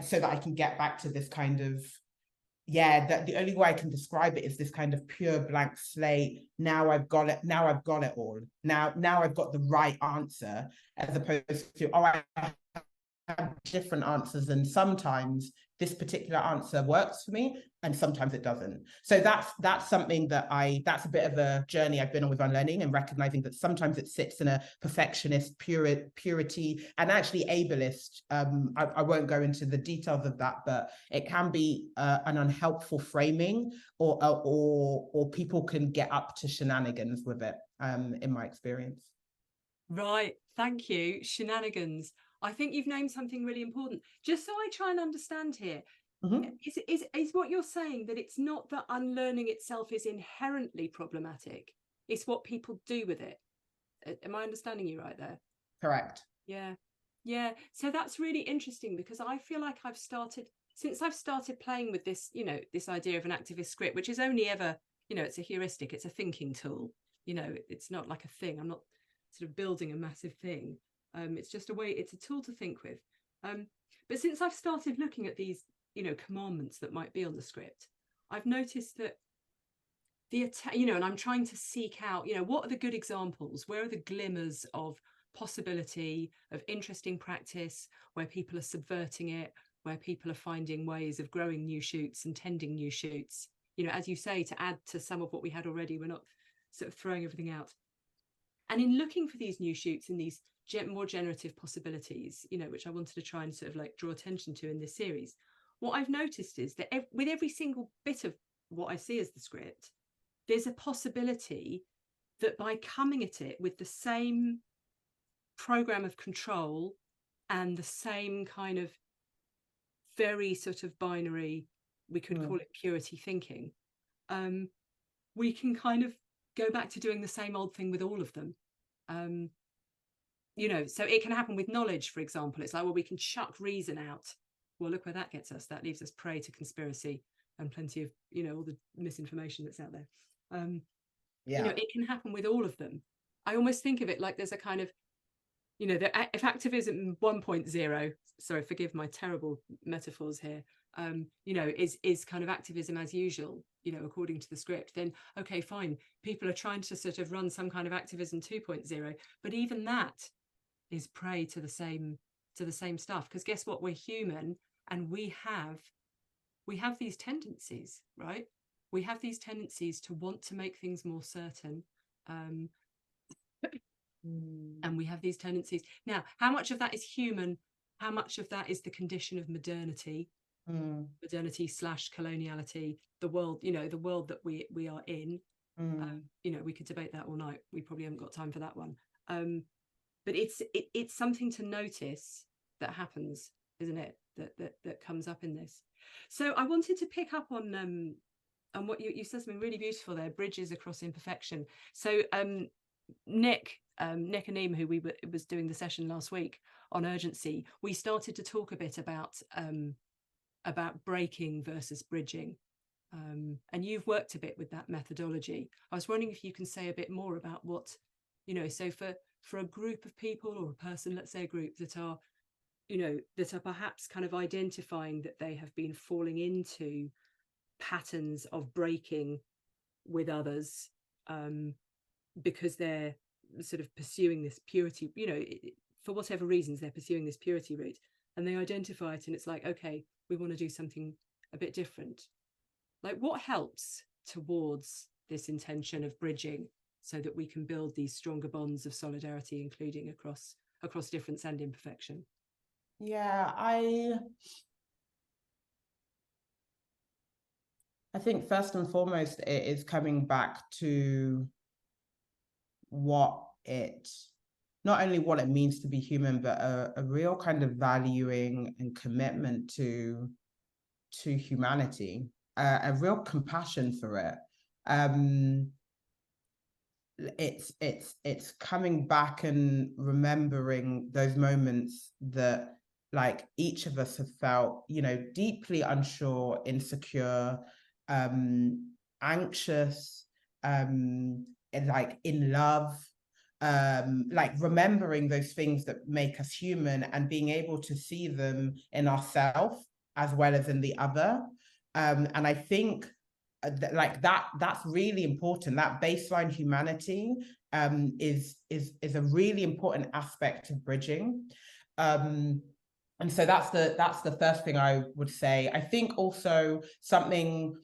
so that I can get back to this kind of, that the only way I can describe it is this kind of pure blank slate. Now I've got it. Now I've got it all. Now I've got the right answer, as opposed to, I have different answers, and sometimes this particular answer works for me and sometimes it doesn't. So that's something that that's a bit of a journey I've been on with Unlearning, and recognizing that sometimes it sits in a perfectionist purity and actually ableist. I won't go into the details of that, but it can be an unhelpful framing, or people can get up to shenanigans with it, in my experience. Right, thank you. Shenanigans. I think you've named something really important. Just so I try and understand here, is what you're saying that it's not that unlearning itself is inherently problematic, it's what people do with it. Am I understanding you right there? Correct. Yeah. So that's really interesting, because I feel like since I've started playing with this, this idea of an activist script, which is only ever, it's a heuristic, it's a thinking tool, it's not like a thing. I'm not sort of building a massive thing. It's just it's a tool to think with. But since I've started looking at these, commandments that might be on the script, I've noticed that and I'm trying to seek out, what are the good examples? Where are the glimmers of possibility, of interesting practice, where people are subverting it, where people are finding ways of growing new shoots and tending new shoots? As you say, to add to some of what we had already, we're not sort of throwing everything out. And in looking for these new shoots and these more generative possibilities, which I wanted to try and sort of like draw attention to in this series, what I've noticed is that with every single bit of what I see as the script, there's a possibility that by coming at it with the same program of control and the same kind of very sort of binary, we could call it purity thinking, we can kind of go back to doing the same old thing with all of them. So it can happen with knowledge, for example. It's like, well, we can chuck reason out. Well, look where that gets us. That leaves us prey to conspiracy and plenty of, all the misinformation that's out there. It can happen with all of them. I almost think of it like there's a kind of, if activism 1.0, sorry, forgive my terrible metaphors here, is kind of activism as usual, according to the script, then okay, fine, people are trying to sort of run some kind of activism 2.0, but even that is prey to the same stuff, because guess what, we're human, and we have these tendencies, right? We have these tendencies to want to make things more certain, and we have these tendencies. Now, how much of that is human? How much of that is the condition of modernity? Modernity / coloniality, the world, the world that we are in. We could debate that all night. We probably haven't got time for that one. But it's something to notice that happens, isn't it? That comes up in this. So I wanted to pick up on what you said, something really beautiful there, bridges across imperfection. So Nick Aneem, who was doing the session last week on urgency, we started to talk a bit about breaking versus bridging, and you've worked a bit with that methodology. I was wondering if you can say a bit more about what You know, so for a group of people or a person, let's say a group that are, you know, that are perhaps kind of identifying that they have been falling into patterns of breaking with others, because they're sort of pursuing this purity, you know, for whatever reasons they're pursuing this purity route, and they identify it, and it's like, okay, we want to do something a bit different. Like, what helps towards this intention of bridging so that we can build these stronger bonds of solidarity, including across difference and imperfection? Yeah, I think first and foremost, it is coming back to not only what it means to be human, but a real kind of valuing and commitment to humanity, a real compassion for it. It's coming back and remembering those moments that, like, each of us have felt, you know, deeply unsure, insecure, anxious, and like in love, like remembering those things that make us human and being able to see them in ourselves as well as in the other. And I think like that's really important. That baseline humanity is a really important aspect of bridging. And so that's the first thing I would say. I think also something,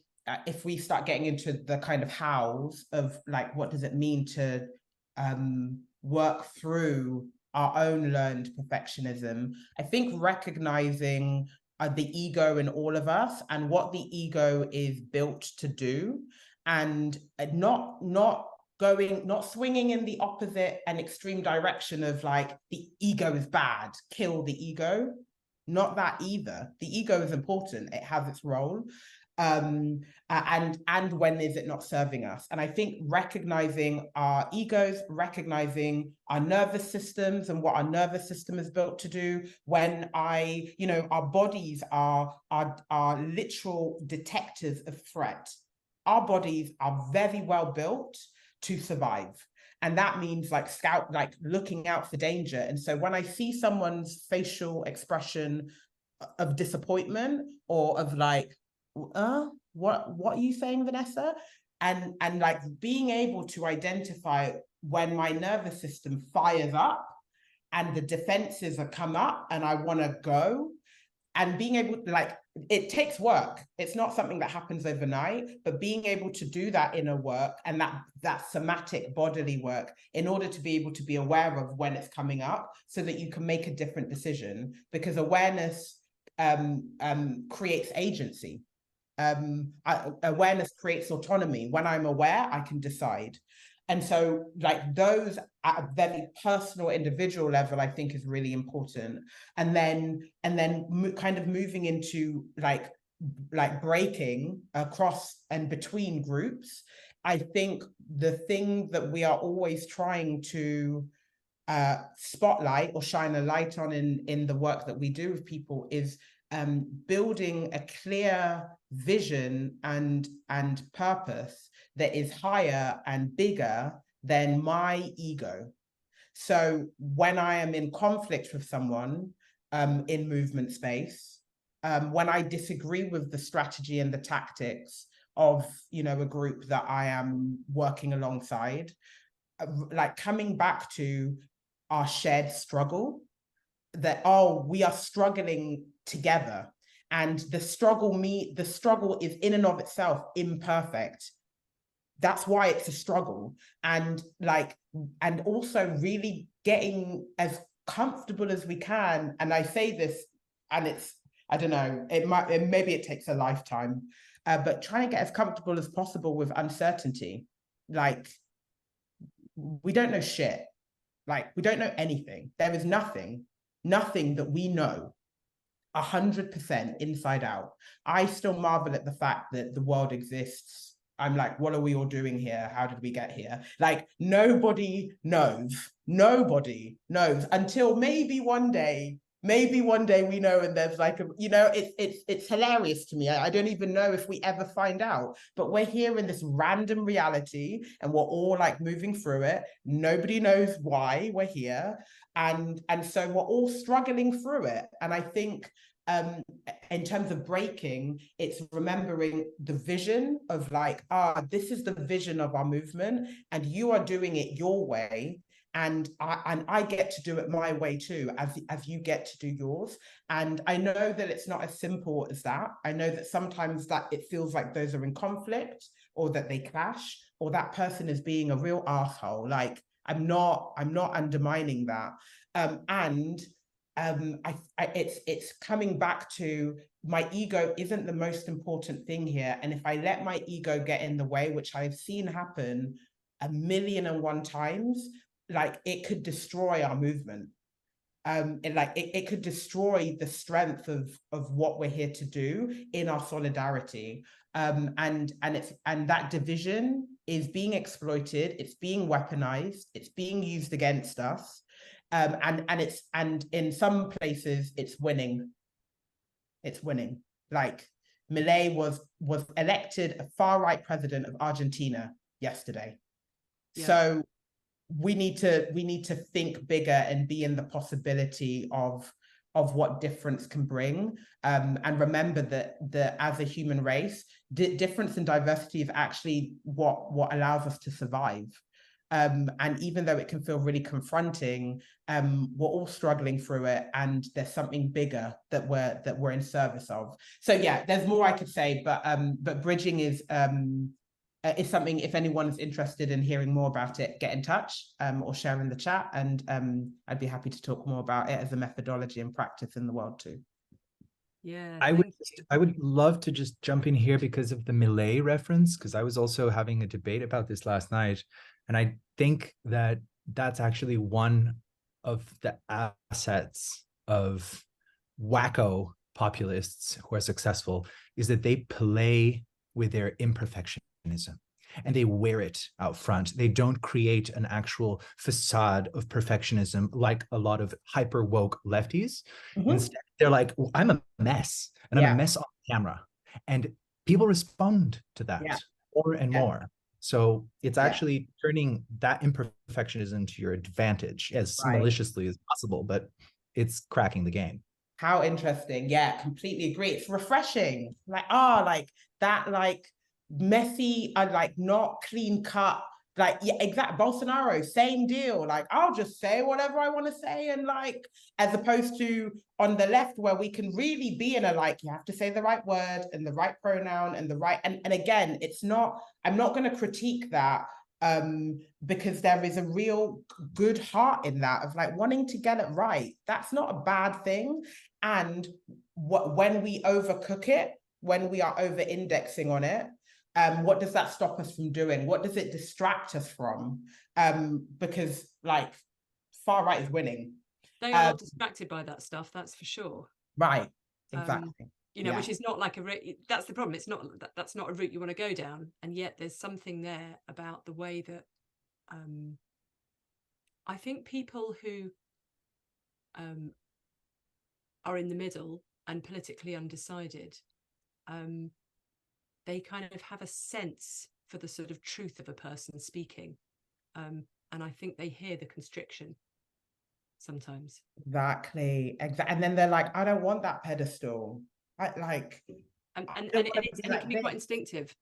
if we start getting into the kind of hows of like, what does it mean to work through our own learned perfectionism, I think recognizing the ego in all of us and what the ego is built to do, and not swinging in the opposite and extreme direction of like, the ego is bad, kill the ego. Not that either. The ego is important, it has its role. And when is it not serving us? And I think recognizing our egos, recognizing our nervous systems and what our nervous system is built to do. When you know, our bodies are literal detectors of threat. Our bodies are very well built to survive. And that means like looking out for danger. And so when I see someone's facial expression of disappointment or of like, what are you saying, Vanessa? And like being able to identify when my nervous system fires up and the defenses are come up and I want to go, and being able to, like, it takes work. It's not something that happens overnight, but being able to do that inner work and that somatic bodily work in order to be able to be aware of when it's coming up so that you can make a different decision, because awareness creates agency. Awareness creates autonomy. When I'm aware, I can decide. And so like those at a very personal, individual level, I think is really important. And then kind of moving into like breaking across and between groups. I think the thing that we are always trying to spotlight or shine a light on in the work that we do with people is building a clear vision and purpose that is higher and bigger than my ego. So when I am in conflict with someone in movement space, when I disagree with the strategy and the tactics of, you know, a group that I am working alongside, like coming back to our shared struggle, that, oh, we are struggling together, and the struggle is in and of itself imperfect. That's why it's a struggle. And also really getting as comfortable as we can. And I say this, and it's, I don't know, maybe it takes a lifetime, but trying to get as comfortable as possible with uncertainty. Like, we don't know shit. Like, we don't know anything. There is nothing that we know 100% inside out. I still marvel at the fact that the world exists. I'm like, what are we all doing here? How did we get here? Like, nobody knows until maybe one day Maybe one day we know, and there's like it's hilarious to me. I don't even know if we ever find out, but we're here in this random reality and we're all like moving through it. Nobody knows why we're here. And so we're all struggling through it. And I think in terms of breaking, it's remembering the vision of like, this is the vision of our movement, and you are doing it your way. And I get to do it my way too, as you get to do yours. And I know that it's not as simple as that. I know that sometimes that it feels like those are in conflict, or that they clash, or that person is being a real asshole. Like I'm not undermining that. It's coming back to my ego isn't the most important thing here. And if I let my ego get in the way, which I've seen happen 1,000,001 times, like it could destroy our movement. It could destroy the strength of what we're here to do in our solidarity. And that division is being exploited, it's being weaponized, it's being used against us. And in some places it's winning. It's winning. Like Milei was elected a far-right president of Argentina yesterday. Yeah. So we need to think bigger and be in the possibility of what difference can bring, and remember that as a human race, difference and diversity is actually what allows us to survive. And even though it can feel really confronting, we're all struggling through it, and there's something bigger that we're in service of. So yeah, there's more I could say, but bridging is something, if anyone's interested in hearing more about it, get in touch, or share in the chat, and I'd be happy to talk more about it as a methodology and practice in the world too. Yeah, I would love to just jump in here because of the Milei reference, because I was also having a debate about this last night, and I think that that's actually one of the assets of wacko populists who are successful, is that they play with their imperfectionism and they wear it out front. They don't create an actual facade of perfectionism like a lot of hyper woke lefties. Mm-hmm. Instead, they're like, well, I'm a mess, and I'm a mess on camera. And people respond to that more and more. So it's actually turning that imperfectionism to your advantage as maliciously as possible, but it's cracking the game. How interesting. Yeah, completely agree. It's refreshing. Like messy and like not clean cut. Like, yeah, exactly. Bolsonaro, same deal. Like, I'll just say whatever I want to say. And like, as opposed to on the left, where we can really be in a, like, you have to say the right word and the right pronoun and the right, and again, it's not, I'm not going to critique that, because there is a real good heart in that of like wanting to get it right. That's not a bad thing. And when we overcook it, when we are over indexing on it, what does that stop us from doing? What does it distract us from? Because like far right is winning. They are not distracted by that stuff, that's for sure. Right, exactly. You know, which is not like that's the problem. It's not, that's not a route you want to go down. And yet there's something there about the way that I think people who are in the middle and politically undecided, they kind of have a sense for the sort of truth of a person speaking. And I think they hear the constriction sometimes. Exactly. And then they're like, I don't want that pedestal. And it can be quite instinctive.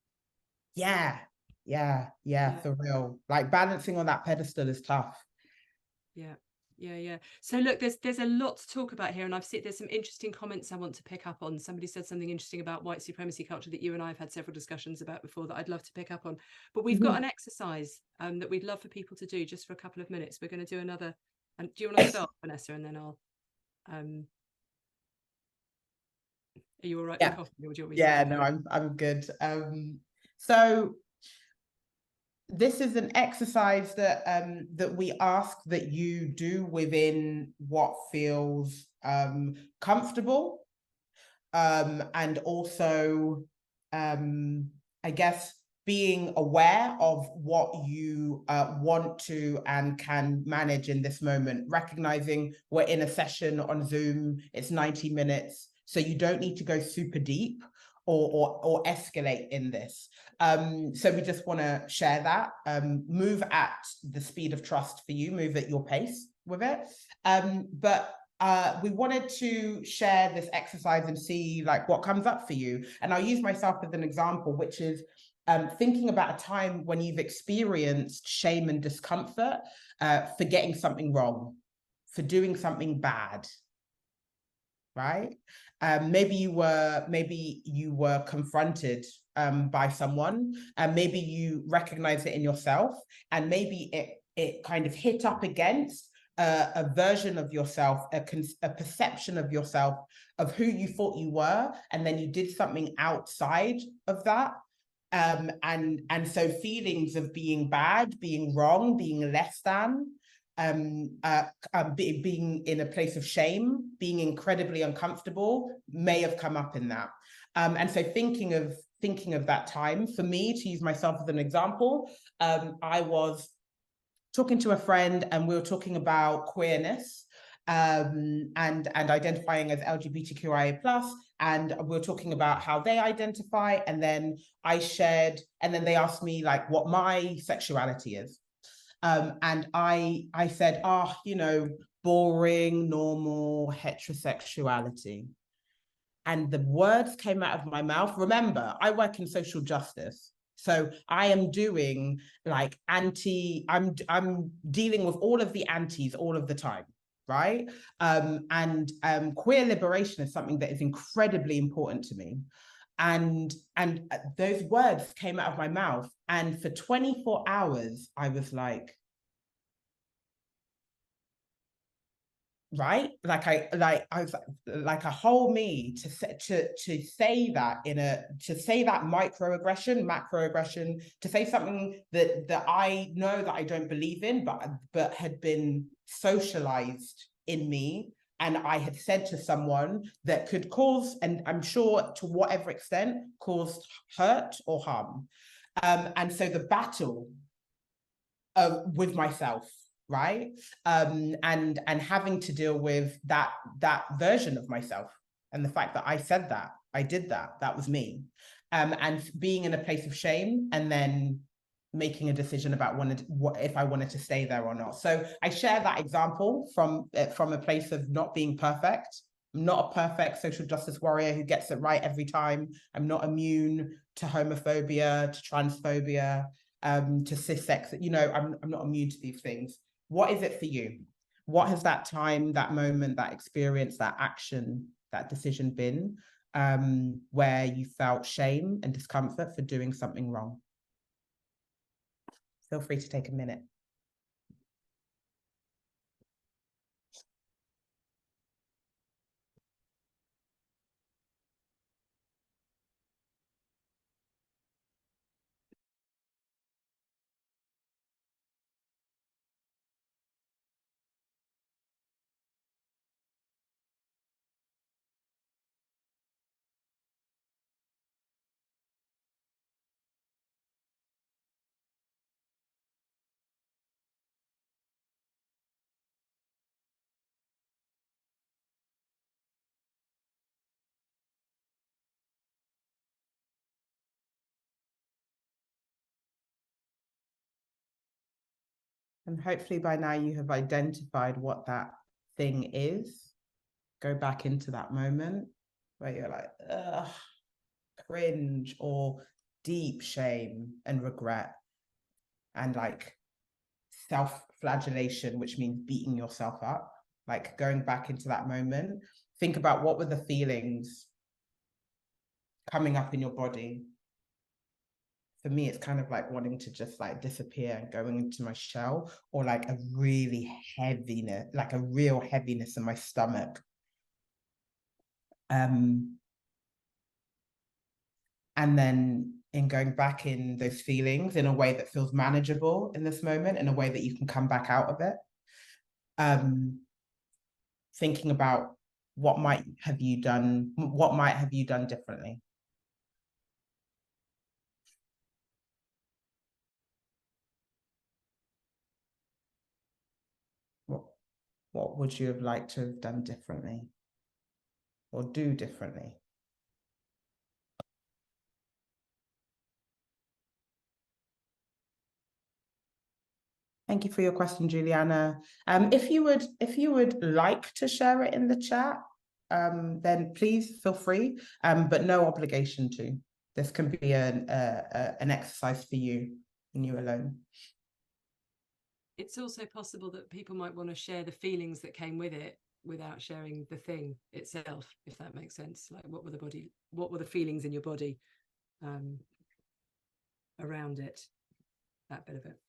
Yeah, for real. Like balancing on that pedestal is tough. Yeah. So look, there's a lot to talk about here, and I've seen there's some interesting comments I want to pick up on. Somebody said something interesting about white supremacy culture that you and I have had several discussions about before that I'd love to pick up on. But we've got an exercise that we'd love for people to do just for a couple of minutes. We're going to do another. And do you want to start, Vanessa, and then I'll are you all right with coffee, or do you want me to? No, I'm good. So this is an exercise that that we ask that you do within what feels comfortable, and also I guess being aware of what you want to and can manage in this moment, recognizing we're in a session on Zoom, it's 90 minutes, so you don't need to go super deep or escalate in this. So we just want to share that. Move at the speed of trust for you, move at your pace with it. But we wanted to share this exercise and see like what comes up for you. And I'll use myself as an example, which is thinking about a time when you've experienced shame and discomfort for getting something wrong, for doing something bad, right? Maybe you were confronted by someone, and maybe you recognize it in yourself, and maybe it kind of hit up against a version of yourself, a perception of yourself, of who you thought you were, and then you did something outside of that. And so feelings of being bad, being wrong, being less than, being in a place of shame, being incredibly uncomfortable may have come up in that. And so thinking of that time, for me, to use myself as an example, I was talking to a friend and we were talking about queerness and identifying as LGBTQIA+, and we were talking about how they identify, and then I shared, and then they asked me like what my sexuality is. And I said, you know, boring, normal heterosexuality. And the words came out of my mouth. Remember, I work in social justice. So I am doing like I'm dealing with all of the antis all of the time, right? And queer liberation is something that is incredibly important to me. And those words came out of my mouth. And for 24 hours, I was like, right? I was like a whole me to say that macroaggression, to say something that I know that I don't believe in, but had been socialized in me, and I had said to someone that could cause, and I'm sure to whatever extent, caused hurt or harm. And so the battle with myself, right? And having to deal with that version of myself, and the fact that I said that, I did that was me. And being in a place of shame, and then making a decision about what if I wanted to stay there or not. So I share that example from a place of not being perfect. I'm not a perfect social justice warrior who gets it right every time. I'm not immune to homophobia, to transphobia, to cis-sex. You know, I'm not immune to these things. What is it for you? What has that time, that moment, that experience, that action, that decision been, where you felt shame and discomfort for doing something wrong? Feel free to take a minute. And hopefully by now you have identified what that thing is. Go back into that moment where you're like, ugh, cringe, or deep shame and regret, and like self-flagellation, which means beating yourself up. Like going back into that moment, think about what were the feelings coming up in your body. For me, it's kind of like wanting to just like disappear and going into my shell, or like a really heaviness, like a real heaviness in my stomach. And then in going back in those feelings in a way that feels manageable in this moment, in a way that you can come back out of it. Thinking about what might have you done differently. What would you have liked to have done differently or do differently? Thank you for your question, Juliana. If you would like to share it in the chat, then please feel free, but no obligation to. This can be an exercise for you and you alone. It's also possible that people might want to share the feelings that came with it without sharing the thing itself, if that makes sense. Like, what were the feelings in your body around it, that bit of it.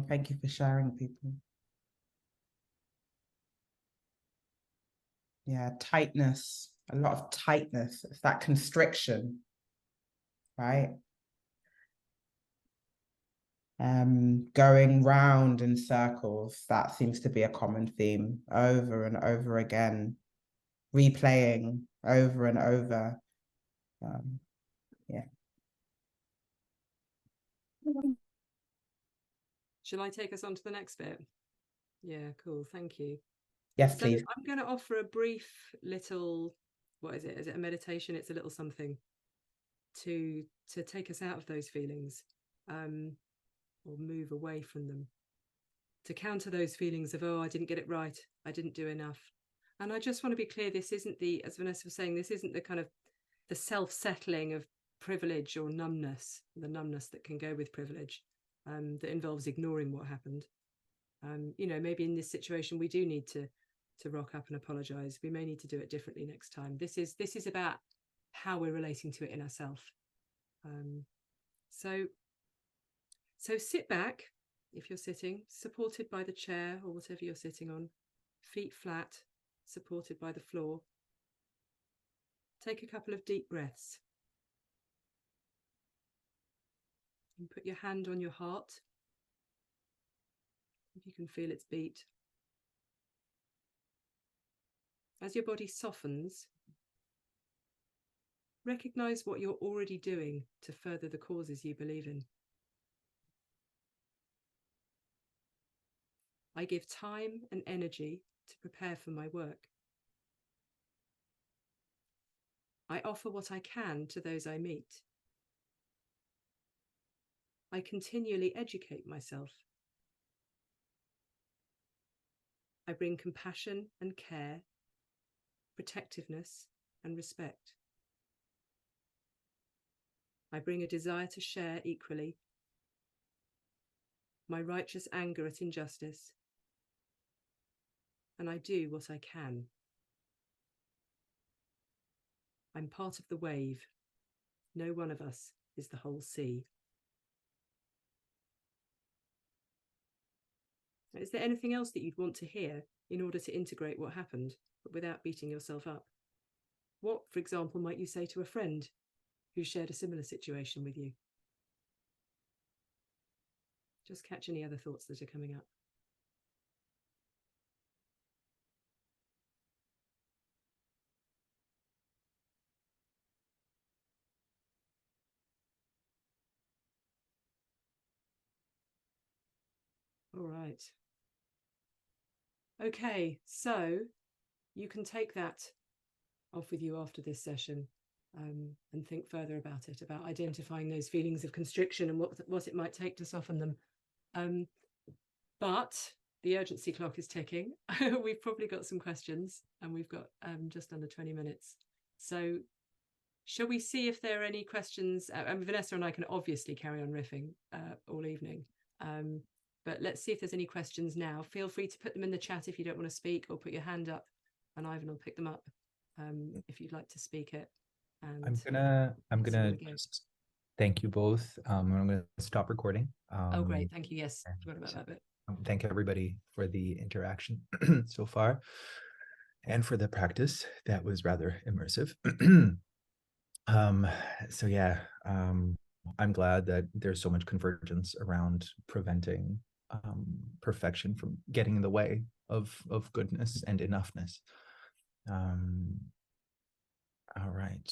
Thank you for sharing, people. Yeah, tightness, a lot of tightness. It's that constriction, right? Going round in circles, that seems to be a common theme over and over again, replaying over and over. Yeah. Shall I take us on to the next bit? Yeah, cool. Thank you. Yes, So please. I'm going to offer a brief little, what is it? Is it a meditation? It's a little something to take us out of those feelings, or move away from them, to counter those feelings of, oh, I didn't get it right, I didn't do enough. And I just want to be clear, this isn't the, as Vanessa was saying, this isn't the kind of the self-settling of privilege or numbness, the numbness that can go with privilege, that involves ignoring what happened. You know, maybe in this situation we do need to rock up and apologize. We may need to do it differently next time. This is about how we're relating to it in ourselves. So sit back, if you're sitting, supported by the chair or whatever you're sitting on, feet flat, supported by the floor. Take a couple of deep breaths. And put your hand on your heart, if you can feel its beat. As your body softens, recognize what you're already doing to further the causes you believe in. I give time and energy to prepare for my work. I offer what I can to those I meet. I continually educate myself. I bring compassion and care, protectiveness and respect. I bring a desire to share equally, my righteous anger at injustice, and I do what I can. I'm part of the wave. No one of us is the whole sea. Is there anything else that you'd want to hear in order to integrate what happened, but without beating yourself up? What, for example, might you say to a friend who shared a similar situation with you? Just catch any other thoughts that are coming up. All right. Okay, so you can take that off with you after this session, and think further about it, about identifying those feelings of constriction and what it might take to soften them. But the urgency clock is ticking. We've probably got some questions, and we've got just under 20 minutes. So shall we see if there are any questions? Vanessa and I can obviously carry on riffing all evening, but let's see if there's any questions now. Feel free to put them in the chat if you don't want to speak, or put your hand up and Ivan will pick them up if you'd like to speak it. And I'm gonna just thank you both. I'm gonna stop recording. Oh, great. Thank you. Yes, forgot about that bit. Thank everybody for the interaction so far and for the practice. That was rather immersive. So yeah, I'm glad that there's so much convergence around preventing perfection from getting in the way of goodness and enoughness. All right.